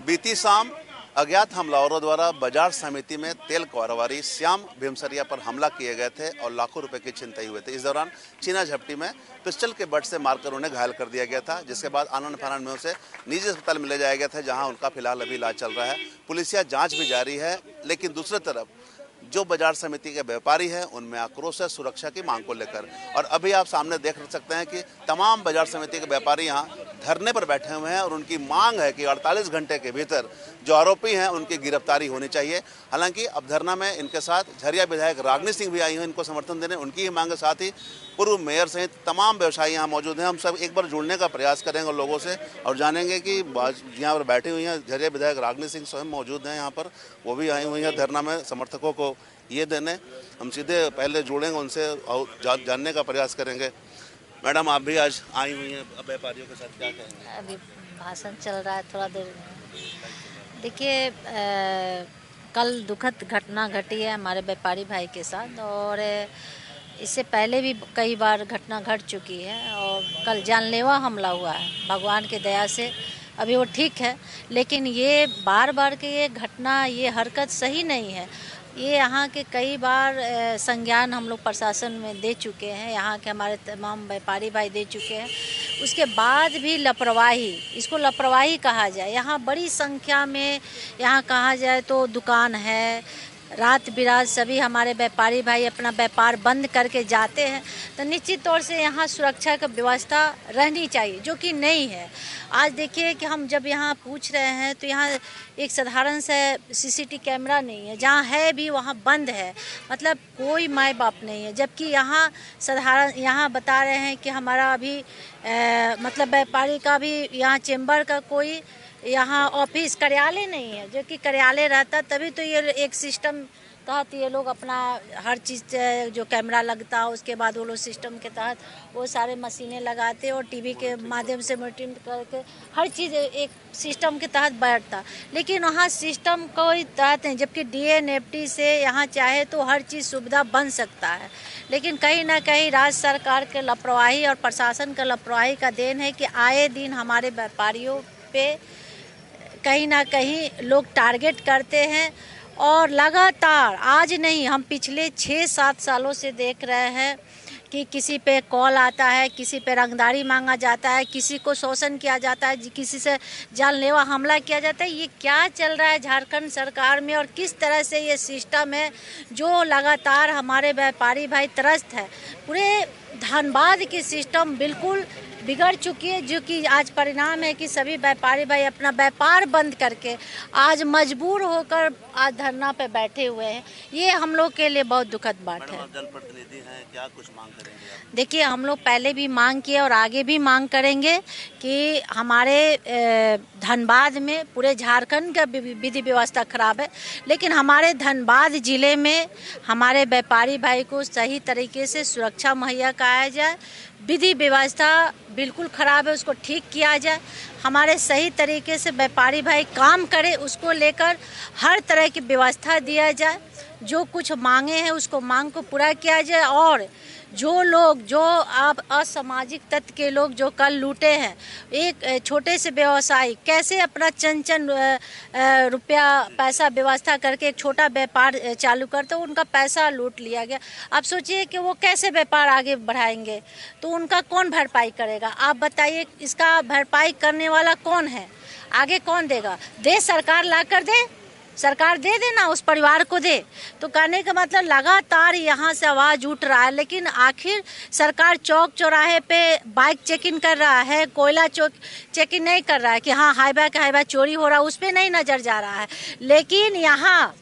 बीती शाम अज्ञात हमलावरों द्वारा बाजार समिति में तेल कारोबारी श्याम भीमसरिया पर हमला किए गए थे और लाखों रुपए की छिनतई हुए थे। इस दौरान चीना झपटी में पिस्टल के बट से मारकर उन्हें घायल कर दिया गया था, जिसके बाद आनंद फानन में उसे निजी अस्पताल में ले जाया गया था, जहां उनका फिलहाल अभी इलाज चल रहा है। पुलिसिया जांच भी जारी है, लेकिन दूसरी तरफ जो बाजार समिति के व्यापारी हैं उनमें आक्रोश है सुरक्षा की मांग को लेकर। और अभी आप सामने देख सकते हैं कि तमाम बाजार समिति के व्यापारी यहां धरने पर बैठे हुए हैं और उनकी मांग है कि 48 घंटे के भीतर जो आरोपी हैं उनकी गिरफ्तारी होनी चाहिए। हालांकि अब धरना में इनके साथ झरिया विधायक रागिनी सिंह भी आई हैं इनको समर्थन देने, उनकी ही मांग के साथ ही पूर्व मेयर सहित तमाम व्यवसायी यहाँ मौजूद हैं। हम सब एक बार जुड़ने का प्रयास करेंगे लोगों से और जानेंगे कि यहाँ पर बैठी हुई हैं झरिया विधायक रागिनी सिंह स्वयं मौजूद हैं यहाँ पर, वो भी आई हुई हैं धरना में समर्थकों को ये देने। हम सीधे पहले जुड़ेंगे उनसे और जानने का प्रयास करेंगे। मैडम, आप भी आज आई हुई हैं व्यापारियों के साथ, क्या कहेंगे? अभी भाषण चल रहा है, थोड़ा देर देखिए। कल दुखद घटना घटी है हमारे व्यापारी भाई के साथ और इससे पहले भी कई बार घटना घट चुकी है और कल जानलेवा हमला हुआ है। भगवान की दया से अभी वो ठीक है, लेकिन ये बार बार की ये घटना, ये हरकत सही नहीं है। ये यहाँ के कई बार संज्ञान हम लोग प्रशासन में दे चुके हैं, यहाँ के हमारे तमाम व्यापारी भाई दे चुके हैं। उसके बाद भी लापरवाही, इसको लापरवाही कहा जाए। यहाँ बड़ी संख्या में यहाँ कहा जाए तो दुकान है, रात बिरात सभी हमारे व्यापारी भाई अपना व्यापार बंद करके जाते हैं, तो निश्चित तौर से यहाँ सुरक्षा की व्यवस्था रहनी चाहिए, जो कि नहीं है। आज देखिए कि हम जब यहाँ पूछ रहे हैं तो यहाँ एक साधारण सा सीसीटीवी कैमरा नहीं है, जहाँ है भी वहाँ बंद है, मतलब कोई माँ बाप नहीं है। जबकि यहाँ साधारण यहाँ बता रहे हैं कि हमारा अभी मतलब व्यापारी का भी यहाँ चेम्बर का कोई यहाँ ऑफिस कार्यालय नहीं है, जो कि कार्यालय रहता तभी तो ये एक सिस्टम तहत ये लोग अपना हर चीज़ जो कैमरा लगता है उसके बाद वो लोग सिस्टम के तहत वो सारे मशीनें लगाते और टीवी के माध्यम से मॉनिटरिंग करके हर चीज़ एक सिस्टम के तहत बैठता। लेकिन वहाँ सिस्टम कोई तहत नहीं, जबकि DNFT से यहाँ चाहे तो हर चीज़ सुविधा बन सकता है। लेकिन कहीं ना कहीं राज्य सरकार के लापरवाही और प्रशासन के लापरवाही का देन है कि आए दिन हमारे व्यापारियों पे कहीं ना कहीं लोग टारगेट करते हैं और लगातार, आज नहीं हम पिछले 6-7 सालों से देख रहे हैं कि किसी पे कॉल आता है, किसी पे रंगदारी मांगा जाता है, किसी को शोषण किया जाता है, किसी से जानलेवा हमला किया जाता है। ये क्या चल रहा है झारखंड सरकार में और किस तरह से ये सिस्टम है जो लगातार हमारे व्यापारी भाई त्रस्त है। पूरे धनबाद की सिस्टम बिल्कुल बिगड़ चुकी है, जो कि आज परिणाम है कि सभी व्यापारी भाई अपना व्यापार बंद करके आज मजबूर होकर आज धरना पे बैठे हुए हैं। ये हम लोग के लिए बहुत दुखद बात है। जनप्रतिनिधि हैं, क्या कुछ मांग करेंगे आप? देखिए, हम लोग पहले भी मांग किए और आगे भी मांग करेंगे कि हमारे धनबाद में, पूरे झारखंड का विधि व्यवस्था खराब है, लेकिन हमारे धनबाद जिले में हमारे व्यापारी भाई को सही तरीके से सुरक्षा मुहैया कराया जाए। विधि व्यवस्था बिल्कुल ख़राब है, उसको ठीक किया जाए। हमारे सही तरीके से व्यापारी भाई काम करे, उसको लेकर हर तरह की व्यवस्था दिया जाए। जो कुछ मांगे हैं उसको मांग को पूरा किया जाए और जो लोग, जो आप असामाजिक तत्व के लोग जो कल लूटे हैं, एक छोटे से व्यवसायी कैसे अपना चंद रुपया पैसा व्यवस्था करके एक छोटा व्यापार चालू करते, उनका पैसा लूट लिया गया। आप सोचिए कि वो कैसे व्यापार आगे बढ़ाएंगे, तो उनका कौन भरपाई करेगा? आप बताइए, इसका भरपाई करने वाला कौन है? आगे कौन देगा? दे सरकार, ला कर दे, सरकार दे देना, उस परिवार को दे। तो कहने का मतलब लगातार यहाँ से आवाज़ उठ रहा है, लेकिन आखिर सरकार चौक चौराहे पे बाइक चेकिंग कर रहा है, कोयला चेकिंग नहीं कर रहा है कि हाँ हाईवा चोरी हो रहा है, उस पर नहीं नज़र जा रहा है। लेकिन यहाँ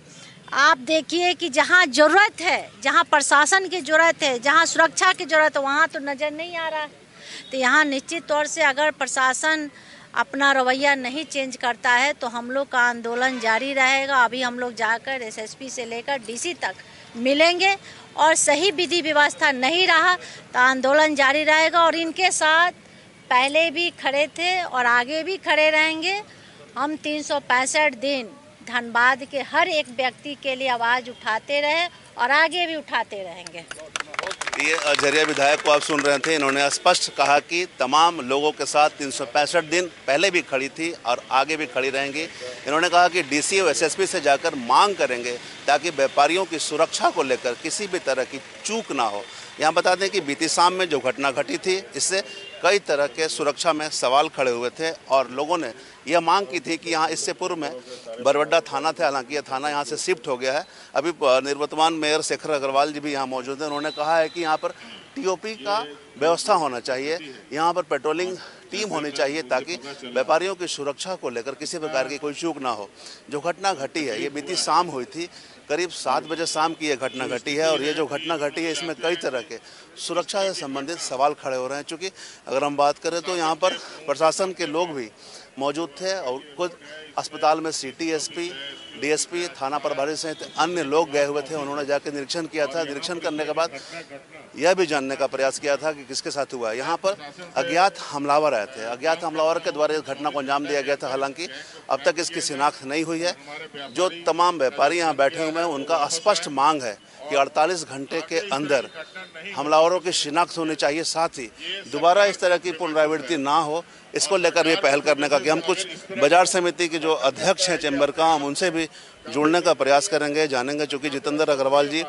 आप देखिए कि जहाँ ज़रूरत है, जहाँ प्रशासन की ज़रूरत है, जहाँ सुरक्षा की ज़रूरत है, वहाँ तो नज़र नहीं आ रहा है। तो यहाँ निश्चित तौर से अगर प्रशासन अपना रवैया नहीं चेंज करता है तो हम लोग का आंदोलन जारी रहेगा। अभी हम लोग जाकर SSP से लेकर DC तक मिलेंगे और सही विधि व्यवस्था नहीं रहा तो आंदोलन जारी रहेगा। और इनके साथ पहले भी खड़े थे और आगे भी खड़े रहेंगे। हम 365 दिन धनबाद के हर एक व्यक्ति के लिए आवाज़ उठाते रहे और आगे भी उठाते रहेंगे। ये झरिया विधायक को आप सुन रहे थे, इन्होंने स्पष्ट कहा कि तमाम लोगों के साथ 365 दिन पहले भी खड़ी थी और आगे भी खड़ी रहेंगी। इन्होंने कहा कि डीसी और एसएसपी से जाकर मांग करेंगे ताकि व्यापारियों की सुरक्षा को लेकर किसी भी तरह की चूक ना हो। यहाँ बता दें कि बीती शाम में जो घटना घटी थी, इससे कई तरह के सुरक्षा में सवाल खड़े हुए थे और लोगों ने यह मांग की थी कि यहाँ इससे पूर्व में बरवड्डा थाना था, हालांकि यह थाना यहाँ से शिफ्ट हो गया है। अभी निवर्तमान मेयर शेखर अग्रवाल जी भी यहाँ मौजूद हैं। उन्होंने कहा है कि यहाँ पर टीओपी का व्यवस्था होना चाहिए, यहाँ पर पेट्रोलिंग टीम होनी चाहिए ताकि व्यापारियों की सुरक्षा को लेकर किसी प्रकार की कोई चूक ना हो। जो घटना घटी है ये बीती शाम हुई थी, करीब 7 बजे शाम की ये घटना घटी है और ये जो घटना घटी है इसमें कई तरह के सुरक्षा से संबंधित सवाल खड़े हो रहे हैं। चूँकि अगर हम बात करें तो यहाँ पर प्रशासन के लोग भी मौजूद थे और कुछ अस्पताल में सिटी एसपी, डीएसपी, थाना प्रभारी सहित अन्य लोग गए हुए थे। उन्होंने जाकर निरीक्षण किया था। निरीक्षण करने के बाद यह भी जानने का प्रयास किया था कि किसके साथ हुआ है। यहाँ पर अज्ञात हमलावर आए थे, अज्ञात हमलावर के द्वारा इस घटना को अंजाम दिया गया था। हालांकि अब तक इसकी शिनाख्त नहीं हुई है। जो तमाम व्यापारी यहाँ बैठे हुए हैं उनका स्पष्ट मांग है कि 48 घंटे के अंदर हमलावरों की शिनाख्त होनी चाहिए, साथ ही दोबारा इस तरह की पुनरावृत्ति ना हो, इसको लेकर ये पहल करने का कि हम कुछ बाजार समिति के जो अध्यक्ष हैं चैम्बर का, हम उनसे भी जुड़ने का प्रयास करेंगे, जानेंगे। चूँकि जितेंद्र अग्रवाल जी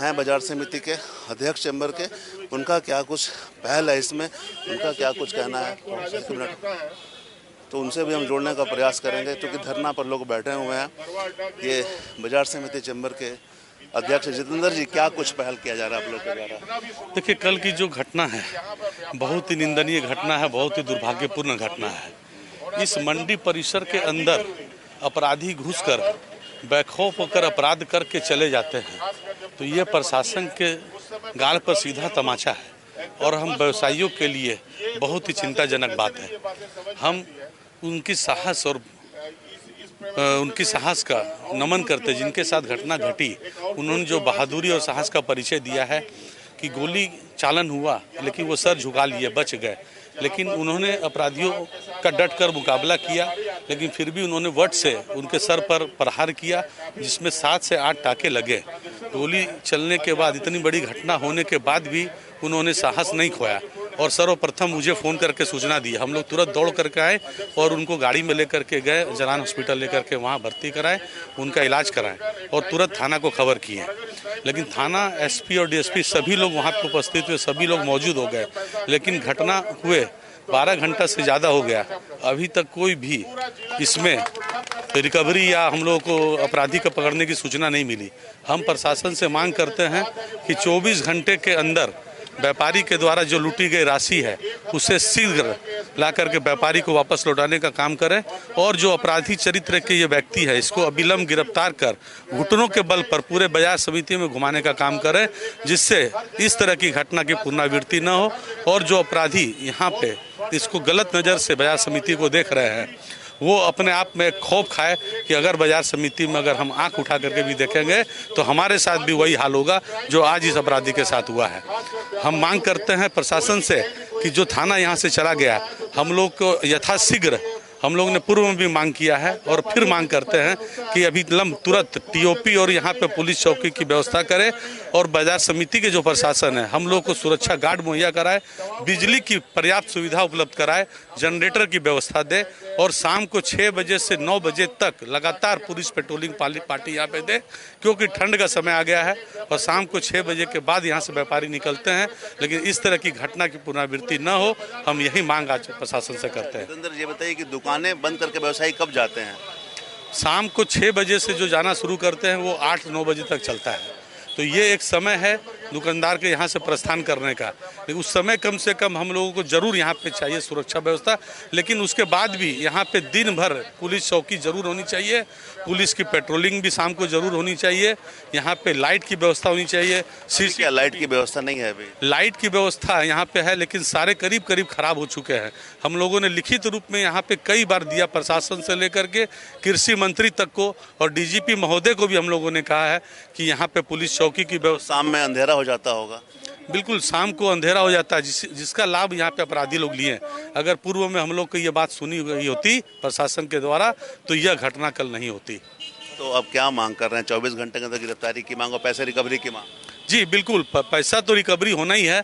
हैं बाजार समिति के अध्यक्ष चैम्बर के, उनका क्या कुछ पहल है इसमें, उनका क्या कुछ कहना है, तो उनसे भी हम जोड़ने का प्रयास करेंगे। क्योंकि धरना पर लोग बैठे हुए हैं। ये बाजार समिति चैम्बर के अध्यक्ष जितेंद्र जी, क्या कुछ पहल किया जा रहा है आप लोग के द्वारा? देखिए, कल की जो घटना है बहुत ही निंदनीय घटना है, बहुत ही दुर्भाग्यपूर्ण घटना है। इस मंडी परिसर के अंदर अपराधी घुसकर बेखौफ होकर अपराध करके चले जाते हैं, तो ये प्रशासन के गाल पर सीधा तमाचा है और हम व्यवसायियों के लिए बहुत ही चिंताजनक बात है। हम उनकी साहस और उनकी साहस का नमन करते, जिनके साथ घटना घटी, उन्होंने जो बहादुरी और साहस का परिचय दिया है कि गोली चालन हुआ लेकिन वो सर झुका लिए, बच गए। लेकिन उन्होंने अपराधियों का डट कर मुकाबला किया, लेकिन फिर भी उन्होंने वट से उनके सर पर प्रहार किया, जिसमें 7 से 8 टाके लगे। गोली चलने के बाद, इतनी बड़ी घटना होने के बाद भी उन्होंने साहस नहीं खोया और सर्वप्रथम मुझे फ़ोन करके सूचना दी। हम लोग तुरंत दौड़ करके आए और उनको गाड़ी में लेकर के गए, जलान हॉस्पिटल लेकर के वहाँ भर्ती कराए, उनका इलाज कराएं और तुरंत थाना को खबर किए। लेकिन थाना एसपी और डीएसपी सभी लोग वहाँ पर उपस्थित हुए, सभी लोग मौजूद हो गए। लेकिन घटना हुए 12 घंटा से ज़्यादा हो गया, अभी तक कोई भी इसमें रिकवरी या हम लोगों को अपराधी को पकड़ने की सूचना नहीं मिली। हम प्रशासन से मांग करते हैं कि 24 घंटे के अंदर व्यापारी के द्वारा जो लूटी गई राशि है उसे शीघ्र ला करके व्यापारी को वापस लौटाने का काम करें और जो अपराधी चरित्र के ये व्यक्ति है इसको अविलंब गिरफ्तार कर घुटनों के बल पर पूरे बाजार समिति में घुमाने का काम करें, जिससे इस तरह की घटना की पुनरावृत्ति न हो। और जो अपराधी यहाँ पे इसको गलत नज़र से बाजार समिति को देख रहे हैं, वो अपने आप में खौफ खाए कि अगर बाजार समिति में अगर हम आंख उठा करके भी देखेंगे तो हमारे साथ भी वही हाल होगा जो आज इस अपराधी के साथ हुआ है। हम मांग करते हैं प्रशासन से कि जो थाना यहाँ से चला गया, हम लोग को यथाशीघ्र, हम लोग ने पूर्व में भी मांग किया है और फिर मांग करते हैं कि अभी तुरंत टीओपी और यहाँ पे पुलिस चौकी की व्यवस्था करे और बाजार समिति के जो प्रशासन है हम लोग को सुरक्षा गार्ड मुहैया कराए, बिजली की पर्याप्त सुविधा उपलब्ध कराए, जनरेटर की व्यवस्था दे और शाम को 6 बजे से 9 बजे तक लगातार पुलिस पेट्रोलिंग पार्टी यहाँ पे दे, क्योंकि ठंड का समय आ गया है और शाम को 6 बजे के बाद यहाँ से व्यापारी निकलते हैं। लेकिन इस तरह की घटना की पुनरावृत्ति न हो, हम यही मांग आज प्रशासन से करते हैं। जितेंद्र जी बताइए कि दुकानें बंद करके व्यवसायी कब जाते हैं? शाम को 6 बजे से जो जाना शुरू करते हैं वो 8-9 बजे तक चलता है, तो ये एक समय है दुकानदार के यहाँ से प्रस्थान करने का। लेकिन उस समय कम से कम हम लोगों को जरूर यहाँ पे चाहिए सुरक्षा व्यवस्था, लेकिन उसके बाद भी यहाँ पे दिन भर पुलिस चौकी जरूर होनी चाहिए, पुलिस की पेट्रोलिंग भी शाम को जरूर होनी चाहिए, यहाँ पे लाइट की व्यवस्था होनी चाहिए। क्या लाइट की व्यवस्था नहीं है अभी? लाइट की व्यवस्था यहाँ पे है, लेकिन सारे करीब खराब हो चुके हैं। हम लोगों ने लिखित रूप में यहाँ पे कई बार दिया, प्रशासन से लेकर के कृषि मंत्री तक को और डीजीपी महोदय को भी हम लोगों ने कहा है कि यहाँ पे पुलिस चौकी की व्यवस्था। शाम में अंधेरा हो जाता होगा? बिल्कुल, शाम को अंधेरा हो जाता है, जिसका लाभ यहाँ पे अपराधी लोग लिए। अगर पूर्व में हम लोग को ये बात सुनी गई होती प्रशासन के द्वारा तो यह घटना कल नहीं होती। तो अब क्या मांग कर रहे हैं? 24 घंटे के अंदर गिरफ्तारी की मांग और पैसे रिकवरी की मांग? जी बिल्कुल, पैसा तो रिकवरी होना ही है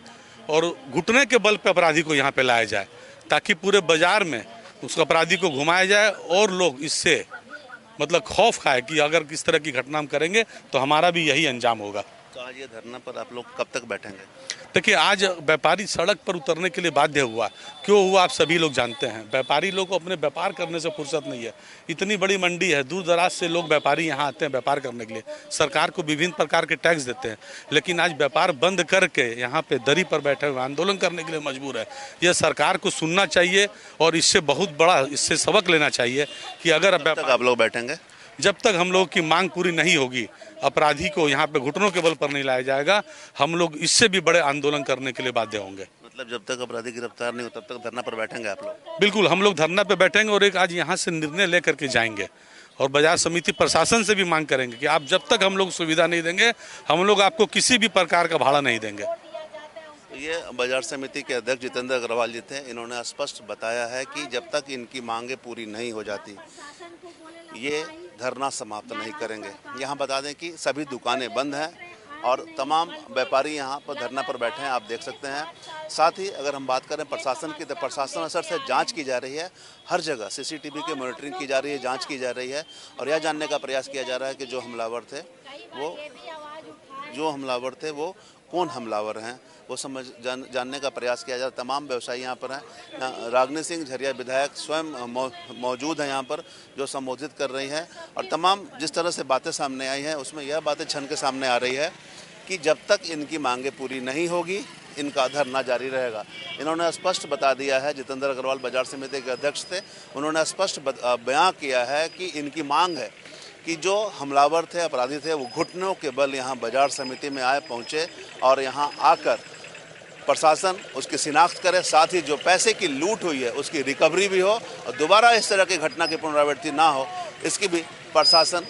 और घुटने के बल पे अपराधी को यहाँ पे लाया जाए ताकि पूरे बाजार में उस अपराधी को घुमाया जाए और लोग इससे मतलब खौफ खाए कि अगर किस तरह की घटना हम करेंगे तो हमारा भी यही अंजाम होगा। तो आज ये धरना पर आप लोग कब तक बैठेंगे? देखिए, आज व्यापारी सड़क पर उतरने के लिए बाध्य हुआ। क्यों हुआ आप सभी लोग जानते हैं। व्यापारी लोग को अपने व्यापार करने से फुर्सत नहीं है। इतनी बड़ी मंडी है, दूर दराज से लोग व्यापारी यहाँ आते हैं व्यापार करने के लिए। सरकार को विभिन्न प्रकार के टैक्स देते हैं, लेकिन आज व्यापार बंद करके यहाँ पे दरी पर बैठे हुए आंदोलन करने के लिए मजबूर है। यह सरकार को सुनना चाहिए और इससे बहुत बड़ा इससे सबक लेना चाहिए कि अगर आप लोग बैठेंगे जब तक हम लोग की मांग पूरी नहीं होगी, अपराधी को यहाँ पे घुटनों के बल पर नहीं लाया जाएगा, हम लोग इससे भी बड़े आंदोलन करने के लिए बाध्य होंगे। मतलब जब तक अपराधी गिरफ्तार नहीं हो तब तक धरना पर बैठेंगे आप लोग? बिल्कुल, हम लोग धरना पे बैठेंगे और एक आज यहाँ से निर्णय लेकर के जाएंगे और बाजार समिति प्रशासन से भी मांग करेंगे कि आप जब तक हम लोग सुविधा नहीं देंगे, हम लोग आपको किसी भी प्रकार का भाड़ा नहीं देंगे। ये बाजार समिति के अध्यक्ष जितेंद्र अग्रवाल जी थे। इन्होंने स्पष्ट बताया है कि जब तक इनकी मांगे पूरी नहीं हो जाती ये धरना समाप्त नहीं करेंगे। यहाँ बता दें कि सभी दुकानें बंद हैं और तमाम व्यापारी यहाँ पर धरना पर बैठे हैं, आप देख सकते हैं। साथ ही अगर हम बात करें प्रशासन की, तो प्रशासन असर से जांच की जा रही है। हर जगह सीसीटीवी की मॉनिटरिंग की जा रही है, जांच की जा रही है और यह जानने का प्रयास किया जा रहा है कि जो हमलावर थे वो कौन हमलावर हैं, वो जानने का प्रयास किया जा रहा है। तमाम व्यवसायी यहाँ पर हैं। रागनी सिंह झरिया विधायक स्वयं मौजूद हैं यहाँ पर, जो संबोधित कर रही हैं और तमाम जिस तरह से बातें सामने आई हैं उसमें यह बातें छन के सामने आ रही है कि जब तक इनकी मांगे पूरी नहीं होगी इनका धरना जारी रहेगा। इन्होंने स्पष्ट बता दिया है, जितेंद्र अग्रवाल बाजार समिति के अध्यक्ष थे, उन्होंने स्पष्ट बयां किया है कि इनकी मांग है कि जो हमलावर थे, अपराधी थे, वो घुटनों के बल यहाँ बाजार समिति में पहुँचे और यहाँ आकर प्रशासन उसकी शिनाख्त करे, साथ ही जो पैसे की लूट हुई है उसकी रिकवरी भी हो और दोबारा इस तरह की घटना की पुनरावृत्ति ना हो, इसकी भी प्रशासन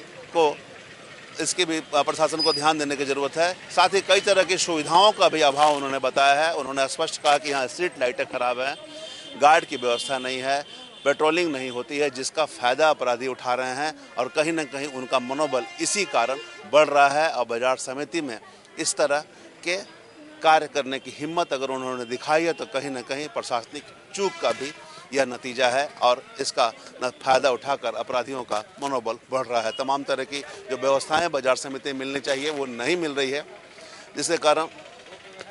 को ध्यान देने की ज़रूरत है। साथ ही कई तरह की सुविधाओं का भी अभाव उन्होंने बताया है। उन्होंने स्पष्ट कहा कि यहाँ स्ट्रीट लाइटें खराब हैं, गार्ड की व्यवस्था नहीं है, पेट्रोलिंग नहीं होती है, जिसका फ़ायदा अपराधी उठा रहे हैं और कहीं ना कहीं उनका मनोबल इसी कारण बढ़ रहा है। और बाजार समिति में इस तरह के कार्य करने की हिम्मत अगर उन्होंने दिखाई है तो कहीं ना कहीं प्रशासनिक चूक का भी यह नतीजा है और इसका फ़ायदा उठाकर अपराधियों का मनोबल बढ़ रहा है। तमाम तरह की जो व्यवस्थाएं बाजार समिति में मिलनी चाहिए वो नहीं मिल रही है, जिसके कारण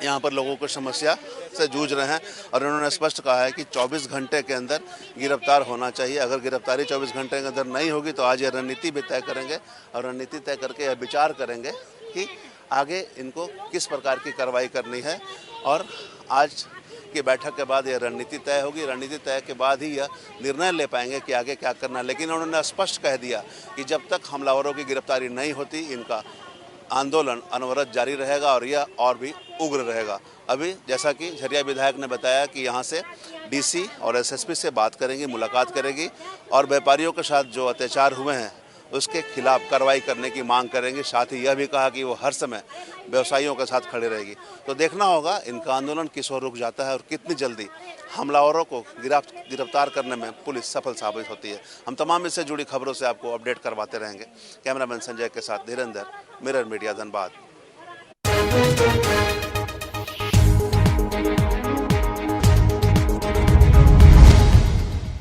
यहाँ पर लोगों को समस्या से जूझ रहे हैं। और उन्होंने स्पष्ट कहा है कि 24 घंटे के अंदर गिरफ्तार होना चाहिए। अगर गिरफ्तारी 24 घंटे के अंदर नहीं होगी तो आज यह रणनीति भी तय करेंगे और रणनीति तय करके यह विचार करेंगे कि आगे इनको किस प्रकार की कार्रवाई करनी है। और आज की बैठक के बाद यह रणनीति तय होगी। रणनीति तय के बाद ही यह निर्णय ले पाएंगे कि आगे क्या करना है। लेकिन उन्होंने स्पष्ट कह दिया कि जब तक हमलावरों की गिरफ्तारी नहीं होती इनका आंदोलन अनवरत जारी रहेगा और यह और भी उग्र रहेगा। अभी जैसा कि झरिया विधायक ने बताया कि यहाँ से डीसी और एसएसपी से बात करेंगी, मुलाकात करेगी और व्यापारियों के साथ जो अत्याचार हुए हैं उसके खिलाफ कार्रवाई करने की मांग करेंगे। साथ ही यह भी कहा कि वो हर समय व्यवसायियों के साथ खड़े रहेगी। तो देखना होगा इनका आंदोलन किस ओर रुक जाता है और कितनी जल्दी हमलावरों को गिरफ्तार करने में पुलिस सफल साबित होती है। हम तमाम इससे जुड़ी खबरों से आपको अपडेट करवाते रहेंगे। कैमरामैन संजय के साथ धीरेंद्र, मिरर मीडिया, धनबाद।